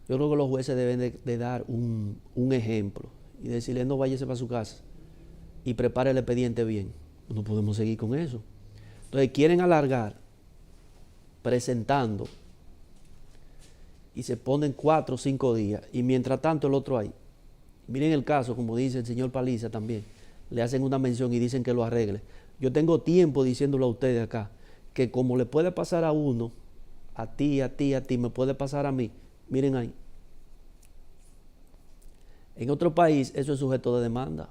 Yo creo que los jueces deben de dar un ejemplo y decirle, no, váyase para su casa y prepare el expediente bien. No podemos seguir con eso. Entonces quieren alargar presentando y se ponen 4 o 5 días y mientras tanto el otro ahí. Miren el caso, como dice el señor Paliza también, le hacen una mención y dicen que lo arregle. Yo tengo tiempo diciéndolo a ustedes acá, que como le puede pasar a uno, a ti, a ti, a ti, me puede pasar a mí. Miren ahí. En otro país eso es sujeto de demanda.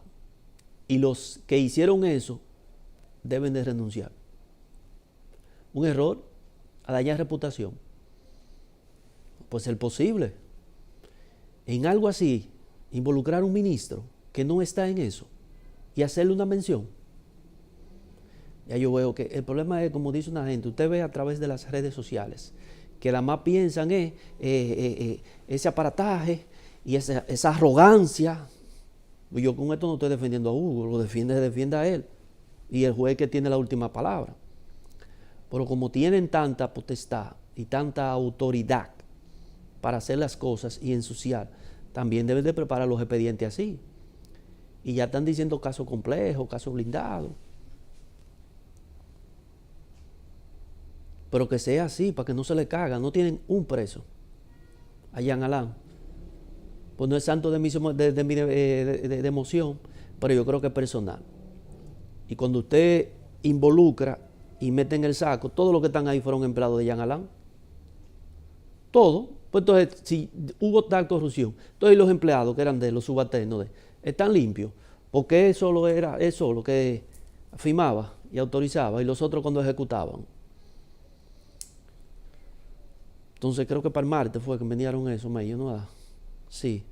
Y los que hicieron eso deben de renunciar. Un error a dañar reputación. Pues es posible. En algo así, involucrar a un ministro que no está en eso y hacerle una mención. Ya yo veo que el problema es, como dice una gente, usted ve a través de las redes sociales, que nada más piensan ese aparataje y esa arrogancia. Yo con esto no estoy defendiendo a Hugo, lo defiende a él. Y el juez que tiene la última palabra. Pero como tienen tanta potestad y tanta autoridad para hacer las cosas y ensuciar, también deben de preparar los expedientes así. Y ya están diciendo caso complejo, caso blindado. Pero que sea así, para que no se le caga. No tienen un preso allá en Alán. Pues no es santo de mi emoción, pero yo creo que es personal. Y cuando usted involucra y mete en el saco, todos los que están ahí fueron empleados de Jean Alain. Todo. Pues entonces, si hubo tal corrupción, entonces los empleados que eran de los subalternos están limpios, porque eso lo era eso lo que firmaba y autorizaba, y los otros cuando ejecutaban. Entonces creo que para el martes fue que me dieron eso, ¿no? Sí,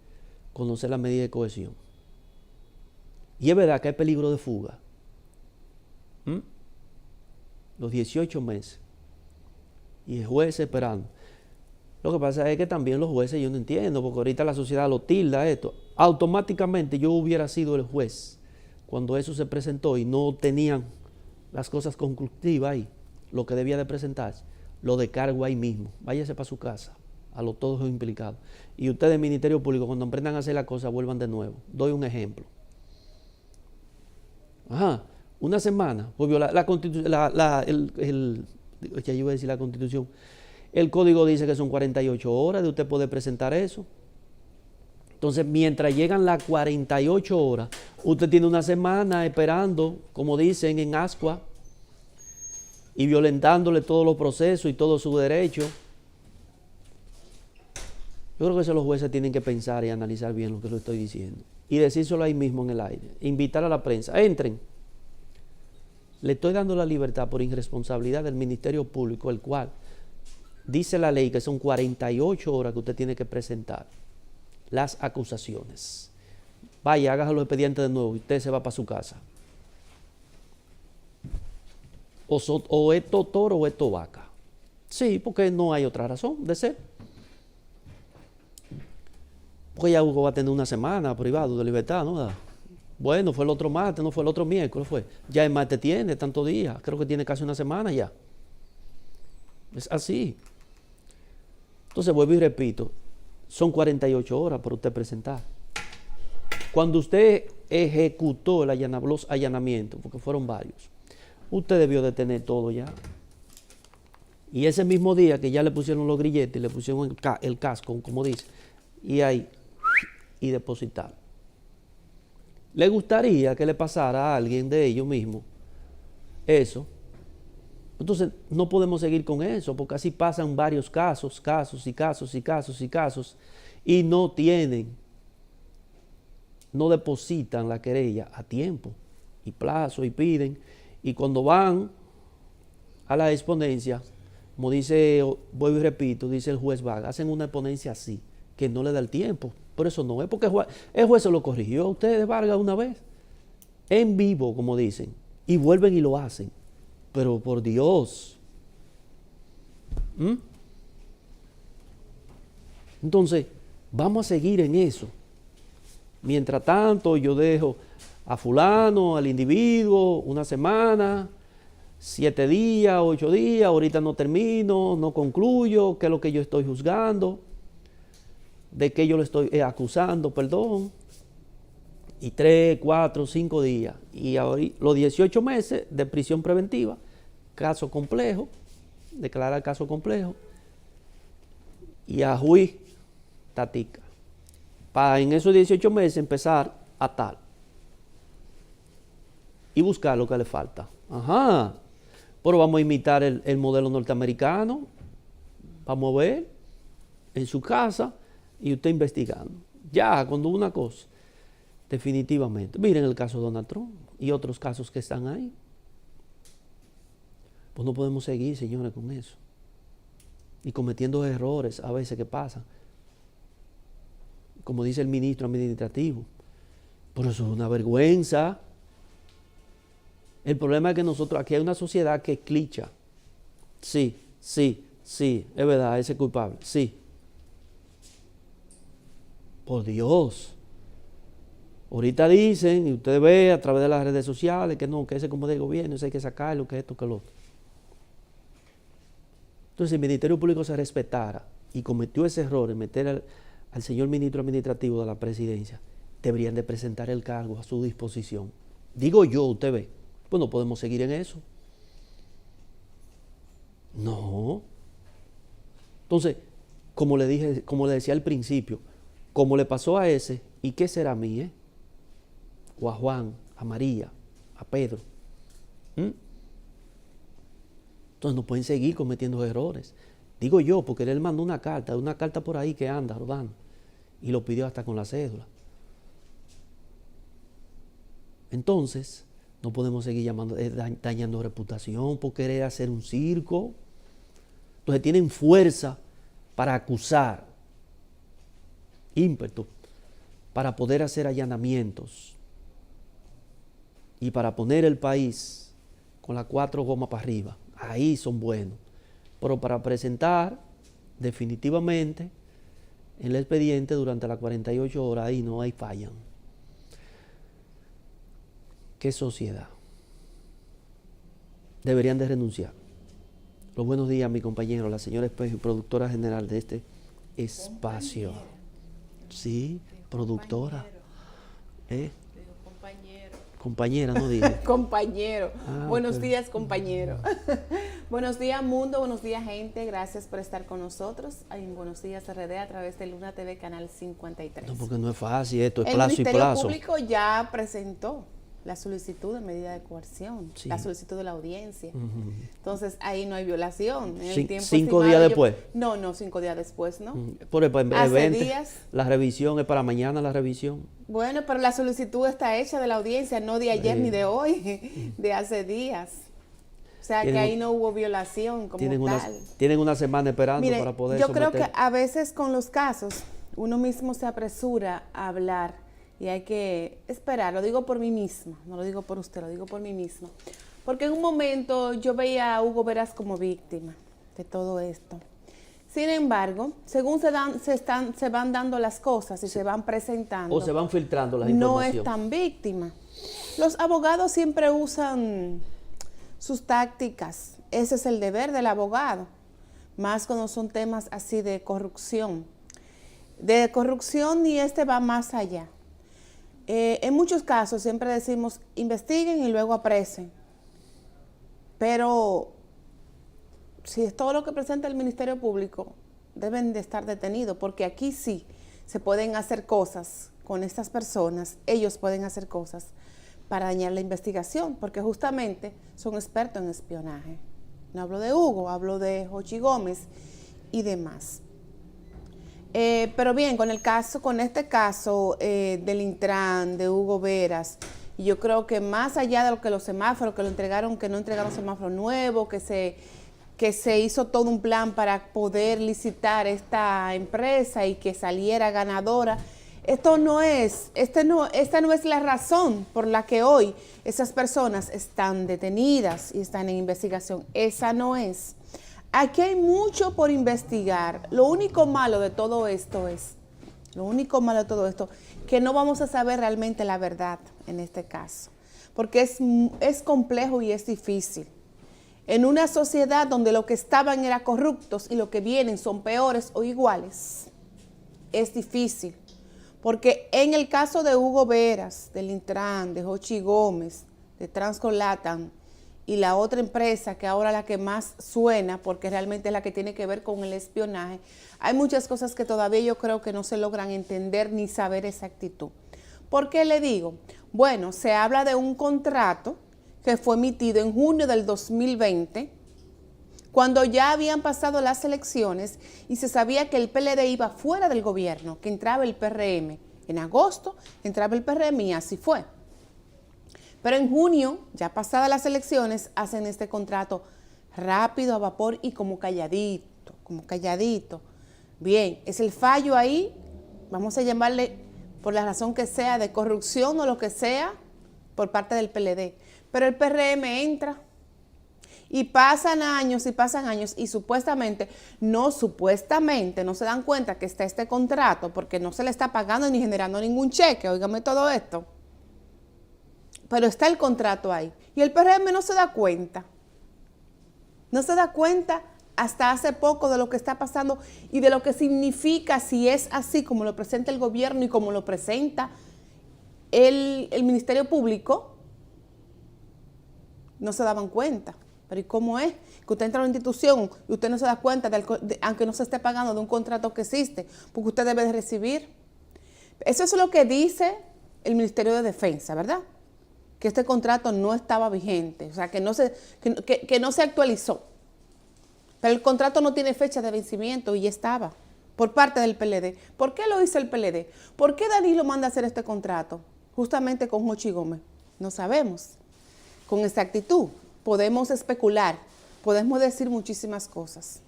conocer la medida de cohesión. Y es verdad que hay peligro de fuga. Los 18 meses. Y el juez esperando. Lo que pasa es que también los jueces, yo no entiendo, porque ahorita la sociedad lo tilda esto. Automáticamente yo hubiera sido el juez cuando eso se presentó y no tenían las cosas conclusivas ahí, lo que debía de presentarse, lo descargo ahí mismo. Váyase para su casa, a los todos los implicados. Y ustedes, Ministerio Público, cuando aprendan a hacer la cosa, vuelvan de nuevo. Doy un ejemplo. Una semana, pues la Constitución, ya yo iba a decir la Constitución. El código dice que son 48 horas de usted poder presentar eso. Entonces, mientras llegan las 48 horas, usted tiene una semana esperando, como dicen en Ascua, y violentándole todos los procesos y todos sus derechos. Yo creo que eso los jueces tienen que pensar y analizar bien lo que le estoy diciendo. Y decírselo ahí mismo en el aire. Invitar a la prensa. Entren. Le estoy dando la libertad por irresponsabilidad del Ministerio Público, el cual dice la ley que son 48 horas que usted tiene que presentar las acusaciones. Vaya, hágase los expedientes de nuevo y usted se va para su casa. O esto toro o esto vaca. Sí, porque no hay otra razón de ser. Porque ya Hugo va a tener una semana privado de libertad, ¿no? Bueno, fue el otro martes, no fue el otro miércoles, fue. Ya el martes tiene tantos días, creo que tiene casi una semana ya. Es así. Entonces vuelvo y repito, son 48 horas para usted presentar. Cuando usted ejecutó los allanamientos, porque fueron varios, usted debió de tener todo ya. Y ese mismo día que ya le pusieron los grilletes, le pusieron el casco, como dice, y ahí, y depositar. ¿Le gustaría que le pasara a alguien de ellos mismos eso? Entonces no podemos seguir con eso, porque así pasan varios casos y no depositan la querella a tiempo y plazo y piden, y cuando van a la exponencia, como dice, vuelvo y repito, dice el juez Vaga, hacen una exponencia así, que no le da el tiempo. Por eso no es, porque el juez se lo corrigió a ustedes, Vargas, una vez, en vivo, como dicen, y vuelven y lo hacen. Pero por Dios. Entonces, vamos a seguir en eso. Mientras tanto, yo dejo a fulano, al individuo, una semana, 7 días, 8 días, ahorita no termino, no concluyo, qué es lo que yo estoy juzgando. de que yo le estoy acusando, perdón, y 3, 4, 5 días. Y ahora los 18 meses de prisión preventiva, caso complejo, declarar caso complejo, y a juiz tatica. Para en esos 18 meses empezar a tal. Y buscar lo que le falta. Ajá. Pero vamos a imitar el modelo norteamericano. Vamos a ver en su casa y usted investigando. Ya, cuando una cosa, definitivamente. Miren el caso de Donald Trump y otros casos que están ahí. Pues no podemos seguir, señores, con eso. Y cometiendo errores a veces que pasan. Como dice el ministro administrativo. Pero eso es una vergüenza. El problema es que nosotros, aquí hay una sociedad que es clicha. Sí, es verdad, ese es culpable, sí. Por Dios. Ahorita dicen, y usted ve a través de las redes sociales, que no, que ese como del gobierno, ese hay que sacarlo, que esto, que lo otro. Entonces, si el Ministerio Público se respetara y cometió ese error en meter al señor ministro administrativo de la presidencia, deberían de presentar el cargo a su disposición. Digo yo, usted ve, pues no podemos seguir en eso. No. Entonces, como le dije, como le decía al principio, como le pasó a ese, ¿y qué será a mí, o a Juan, a María, a Pedro? Entonces no pueden seguir cometiendo errores. Digo yo, porque él mandó una carta por ahí que anda rodando, y lo pidió hasta con la cédula. Entonces, no podemos seguir dañando reputación por querer hacer un circo. Entonces tienen fuerza para acusar, ímpetu, para poder hacer allanamientos y para poner el país con las 4 gomas para arriba. Ahí son buenos. Pero para presentar definitivamente el expediente durante las 48 horas, ahí no hay fallan. ¿Qué sociedad? Deberían de renunciar. Los buenos días, mi compañero, la señora Espejo, productora general de este espacio. Sí, productora. Compañera, no dije. Compañero. Buenos ok. días, compañero. Buenos días, mundo. Buenos días, gente. Gracias por estar con nosotros en Buenos Días RD a través de Luna TV, canal 53. No, porque no es fácil esto, es El plazo y Ministerio plazo. Público ya presentó la solicitud de medida de coerción, Sí. la solicitud de la audiencia. Entonces, ahí no hay violación. En el tiempo 5 estimado, días después. No, 5 días después, ¿no? Por el Hace evento, días. la revisión es para mañana, la revisión. Bueno, pero la solicitud está hecha de la audiencia, no de ayer ni de hoy, de hace días. O sea, que ahí no hubo violación como tal. Tienen una semana esperando. Mire, para poder yo someter. creo que a veces con los casos uno mismo se apresura a hablar y hay que esperar. Lo digo por mí misma, no lo digo por usted, lo digo por mí misma. Porque en un momento yo veía a Hugo Veras como víctima de todo esto. Sin embargo, según se van dando las cosas y se van presentando, O se van filtrando las no informaciones. es tan víctima. Los abogados siempre usan sus tácticas. Ese es el deber del abogado, más cuando son temas así de corrupción. De corrupción, y este va más allá. En muchos casos siempre decimos investiguen y luego apresen. Pero si es todo lo que presenta el Ministerio Público, deben de estar detenidos, porque aquí sí se pueden hacer cosas con estas personas, ellos pueden hacer cosas para dañar la investigación, porque justamente son expertos en espionaje. No hablo de Hugo, hablo de Jochi Gómez y demás. Pero bien, con este caso del Intran, de Hugo Veras, yo creo que más allá de lo que los semáforos, que no entregaron semáforo nuevo, que se hizo todo un plan para poder licitar esta empresa y que saliera ganadora, esta no es la razón por la que hoy esas personas están detenidas y están en investigación. Esa no es. Aquí hay mucho por investigar. Lo único malo de todo esto, que no vamos a saber realmente la verdad en este caso, porque es complejo y es difícil. En una sociedad donde lo que estaban eran corruptos y lo que vienen son peores o iguales, es difícil. Porque en el caso de Hugo Veras, del Intran, de Jochi Gómez, de Transco-Latam y la otra empresa que ahora la que más suena, porque realmente es la que tiene que ver con el espionaje, hay muchas cosas que todavía yo creo que no se logran entender ni saber exactitud. ¿Por qué le digo? Bueno, se habla de un contrato que fue emitido en junio del 2020, cuando ya habían pasado las elecciones y se sabía que el PLD iba fuera del gobierno, que entraba el PRM. En agosto entraba el PRM y así fue. Pero en junio, ya pasadas las elecciones, hacen este contrato rápido, a vapor y como calladito, como calladito. Bien, es el fallo ahí, vamos a llamarle por la razón que sea, de corrupción o lo que sea, por parte del PLD. Pero el PRM entra. Y pasan años y supuestamente no se dan cuenta que está este contrato porque no se le está pagando ni generando ningún cheque, óigame todo esto. Pero está el contrato ahí y el PRM no se da cuenta. No se da cuenta hasta hace poco de lo que está pasando y de lo que significa si es así como lo presenta el gobierno y como lo presenta el Ministerio Público. No se daban cuenta. Pero ¿y cómo es? Que usted entra a una institución y usted no se da cuenta, aunque no se esté pagando, de un contrato que existe, porque usted debe de recibir. Eso es lo que dice el Ministerio de Defensa, ¿verdad? Que este contrato no estaba vigente, o sea, que no se actualizó. Pero el contrato no tiene fecha de vencimiento y ya estaba, por parte del PLD. ¿Por qué lo hizo el PLD? ¿Por qué Danilo manda a hacer este contrato? Justamente con Jochi Gómez. No sabemos con exactitud. Podemos especular, podemos decir muchísimas cosas,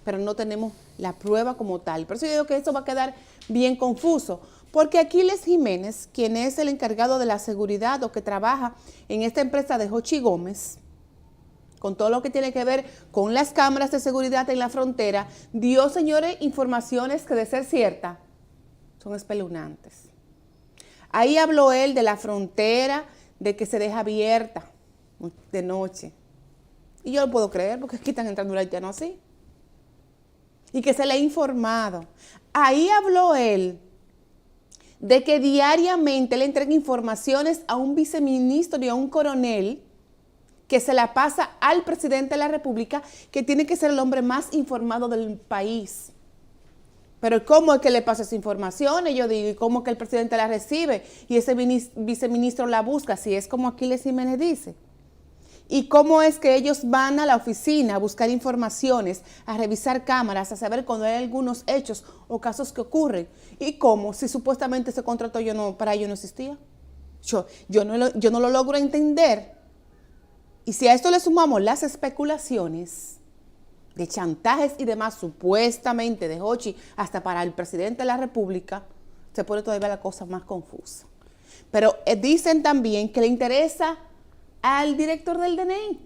pero no tenemos la prueba como tal. Por eso yo digo que esto va a quedar bien confuso, porque Aquiles Jiménez, quien es el encargado de la seguridad o que trabaja en esta empresa de Jochi Gómez, con todo lo que tiene que ver con las cámaras de seguridad en la frontera, dio, señores, informaciones que de ser ciertas son espeluznantes. Ahí habló él de la frontera, de que se deja abierta de noche. Y yo lo puedo creer porque aquí están entrando los haitianos así. Y que se le ha informado. Ahí habló él de que diariamente le entrega informaciones a un viceministro y a un coronel que se la pasa al presidente de la República, que tiene que ser el hombre más informado del país. Pero ¿cómo es que le pasa esa información? Y yo digo, ¿y cómo es que el presidente la recibe? Y ese viceministro la busca, si es como Aquiles Jiménez dice. ¿Y cómo es que ellos van a la oficina a buscar informaciones, a revisar cámaras, a saber cuando hay algunos hechos o casos que ocurren? ¿Y cómo? Si supuestamente ese contrato para ellos no existía. Yo no lo logro entender. Y si a esto le sumamos las especulaciones de chantajes y demás, supuestamente de Jochi, hasta para el presidente de la República, se pone todavía la cosa más confusa. Pero dicen también que le interesa al director del DNI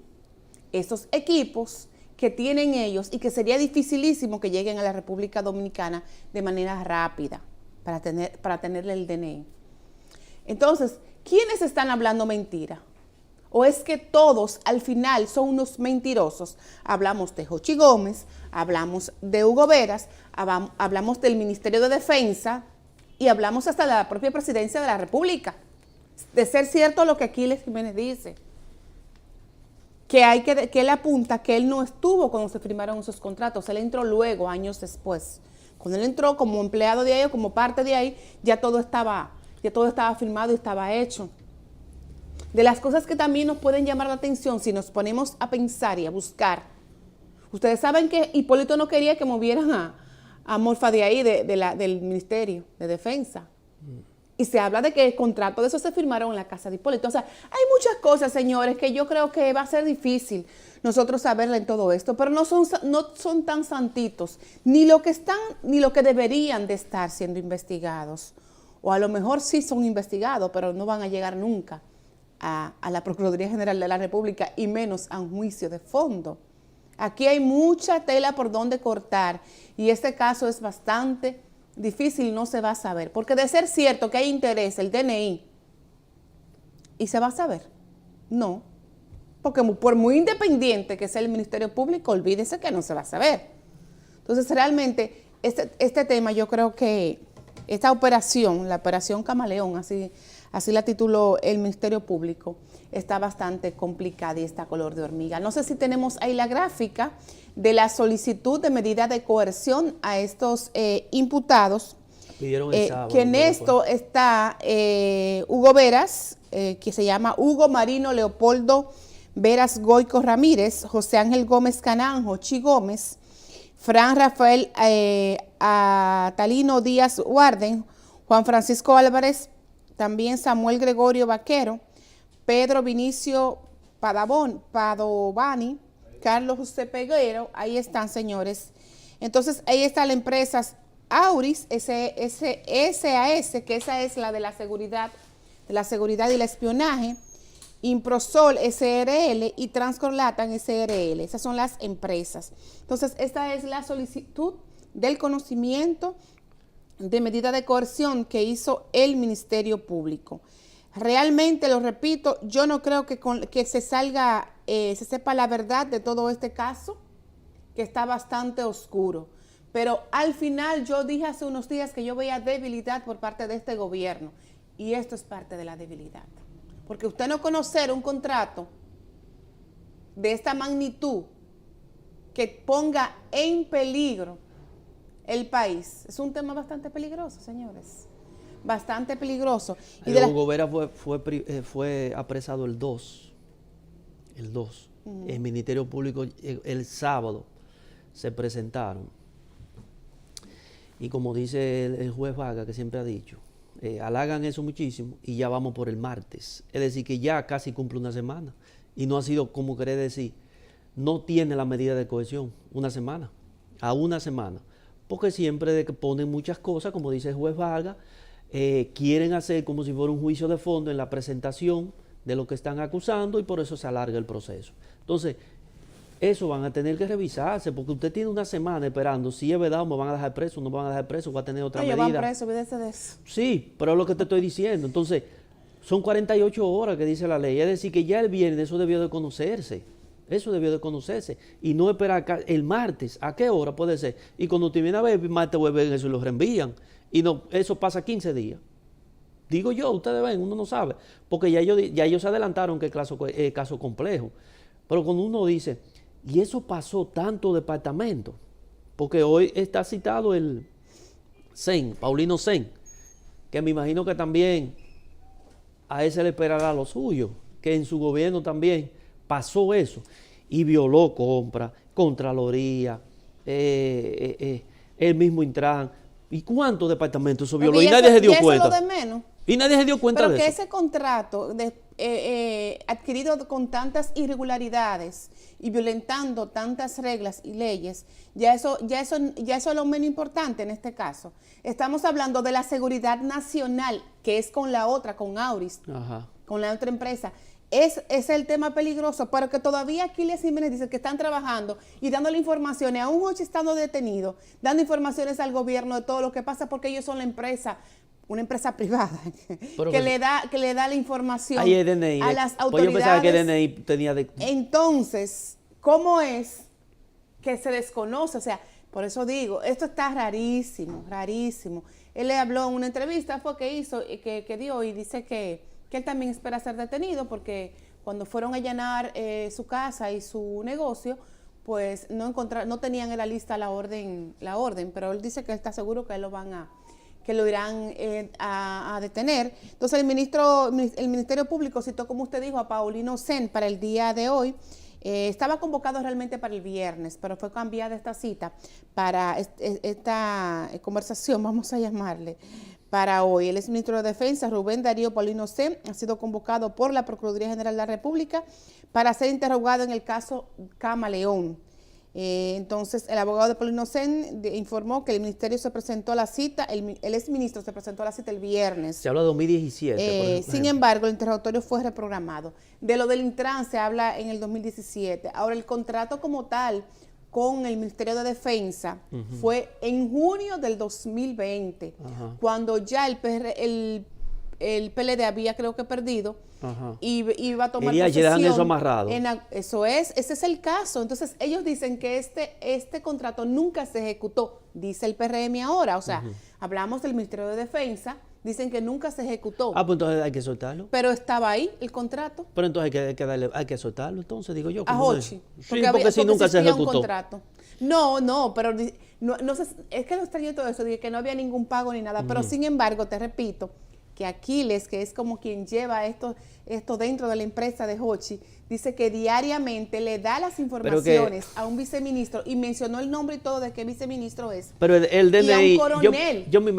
esos equipos que tienen ellos y que sería dificilísimo que lleguen a la República Dominicana de manera rápida para tenerle el DNI. Entonces, ¿quiénes están hablando mentira? ¿O es que todos al final son unos mentirosos? Hablamos de Jochi Gómez, hablamos de Hugo Veras, hablamos del Ministerio de Defensa y hablamos hasta de la propia Presidencia de la República. De ser cierto lo que Aquiles Jiménez dice, que él apunta que él no estuvo cuando se firmaron esos contratos, él entró luego, años después. Cuando él entró como empleado de ahí o como parte de ahí, ya todo estaba firmado y estaba hecho. De las cosas que también nos pueden llamar la atención si nos ponemos a pensar y a buscar. Ustedes saben que Hipólito no quería que movieran a Morfa de ahí, del Ministerio de Defensa. Y se habla de que el contrato de eso se firmaron en la casa de Hipólito. O sea, hay muchas cosas, señores, que yo creo que va a ser difícil nosotros saberla en todo esto, pero no son tan santitos, ni lo que deberían de estar siendo investigados. O a lo mejor sí son investigados, pero no van a llegar nunca a la Procuraduría General de la República y menos a un juicio de fondo. Aquí hay mucha tela por donde cortar y este caso es bastante difícil, no se va a saber, porque de ser cierto que hay interés, el DNI, ¿y se va a saber? No, porque por muy independiente que sea el Ministerio Público, olvídese que no se va a saber. Entonces realmente este tema, yo creo que esta operación, la operación Camaleón, así la tituló el Ministerio Público, está bastante complicada y está color de hormiga. No sé si tenemos ahí la gráfica de la solicitud de medida de coerción a estos imputados. Pidieron el sábado, que en esto está Hugo Veras, que se llama Hugo Marino Leopoldo Veras Goico Ramírez, José Ángel Gómez Cananjo, Chi Gómez, Fran Rafael Atalino Díaz Warden, Juan Francisco Álvarez, también Samuel Gregorio Vaquero, Pedro Vinicio Padovani, Carlos José Peguero, ahí están, señores. Entonces, ahí está la empresa Auris, SAS, que esa es la de la seguridad y el espionaje, Improsol SRL y Transcorlatan SRL. Esas son las empresas. Entonces, esta es la solicitud del conocimiento de medida de coerción que hizo el Ministerio Público. Realmente, lo repito, yo no creo que se sepa la verdad de todo este caso, que está bastante oscuro. Pero al final yo dije hace unos días que yo veía debilidad por parte de este gobierno. Y esto es parte de la debilidad. Porque usted no conocer un contrato de esta magnitud que ponga en peligro el país, es un tema bastante peligroso, señores. Bastante peligroso. Y Hugo Vera fue apresado el 2. El Ministerio Público el sábado se presentaron. Y como dice el juez Vaga, que siempre ha dicho, halagan eso muchísimo y ya vamos por el martes. Es decir, que ya casi cumple una semana. Y no ha sido, como querer decir, no tiene la medida de cohesión, una semana. Porque siempre de que ponen muchas cosas, como dice el juez Vargas, quieren hacer como si fuera un juicio de fondo en la presentación de lo que están acusando y por eso se alarga el proceso. Entonces, eso van a tener que revisarse, porque usted tiene una semana esperando si es verdad o me van a dejar preso, no me van a dejar preso, va a tener otra medida. Van preso, olvídese de eso. Sí, pero es lo que te estoy diciendo. Entonces, son 48 horas que dice la ley. Es decir, que ya el viernes eso debió de conocerse. Y no esperar el martes. ¿A qué hora puede ser? Y cuando te viene a ver, el martes vuelven eso y lo reenvían. Y no, eso pasa 15 días. Digo yo, ustedes ven, uno no sabe. Porque ya ellos se adelantaron que es caso complejo. Pero cuando uno dice, y eso pasó tanto departamento, porque hoy está citado el Paulino Sen, que me imagino que también a ese le esperará lo suyo, que en su gobierno también pasó eso, y violó compra, Contraloría, el mismo Intran. ¿Y cuántos departamentos eso violó? Y nadie se dio cuenta. Eso es lo de menos. Y nadie se dio cuenta de eso. Pero que ese contrato adquirido con tantas irregularidades y violentando tantas reglas y leyes, ya eso es lo menos importante en este caso. Estamos hablando de la seguridad nacional, que es con la otra, con Auris, con la otra empresa. Es el tema peligroso, pero que todavía Aquiles Jiménez dice que están trabajando y dándole informaciones, aún Hochi estando detenido, dando informaciones al gobierno de todo lo que pasa, porque ellos son la empresa, una empresa privada, que le da la información a las autoridades. Pues yo pensaba que DNI tenía de... Entonces, ¿cómo es que se desconoce? O sea, por eso digo, esto está rarísimo, rarísimo. Él le habló en una entrevista, que dio, y dice que él también espera ser detenido porque cuando fueron a allanar su casa y su negocio, pues no tenían en la lista la orden, pero él dice que está seguro que lo irán a detener. Entonces el Ministerio Público citó, como usted dijo, a Paulino Sen para el día de hoy. Estaba convocado realmente para el viernes, pero fue cambiada esta cita para esta conversación, vamos a llamarle, para hoy. El exministro de Defensa, Rubén Darío Paulino Sen, ha sido convocado por la Procuraduría General de la República para ser interrogado en el caso Camaleón. Entonces, el abogado de Paulino Sen informó que el ministerio se presentó a la cita, el exministro se presentó a la cita el viernes. Se habla de 2017. Sin embargo, el interrogatorio fue reprogramado. De lo del Intran se habla en el 2017. Ahora, el contrato como tal con el Ministerio de Defensa fue en junio del 2020, cuando ya el el PLD había creo que perdido Ajá. y iba a tomar Y ya dejan eso amarrado. Eso es, ese es el caso. Entonces ellos dicen que este contrato nunca se ejecutó, dice el PRM ahora. O sea, hablamos del Ministerio de Defensa, dicen que nunca se ejecutó. Ah, pues entonces hay que soltarlo. Pero estaba ahí el contrato. Pero entonces hay que soltarlo, entonces digo yo. A ¿cómo no es? Hochi. Sí, porque si nunca se existía un ejecutó. contrato. No, pero no sé, es que lo extraño todo eso, de que no había ningún pago ni nada. Pero sin embargo, te repito, que Aquiles, que es como quien lleva esto dentro de la empresa de Hochi, dice que diariamente le da las informaciones a un viceministro y mencionó el nombre y todo de qué viceministro es. Pero el y a un DNI, coronel. yo me imagino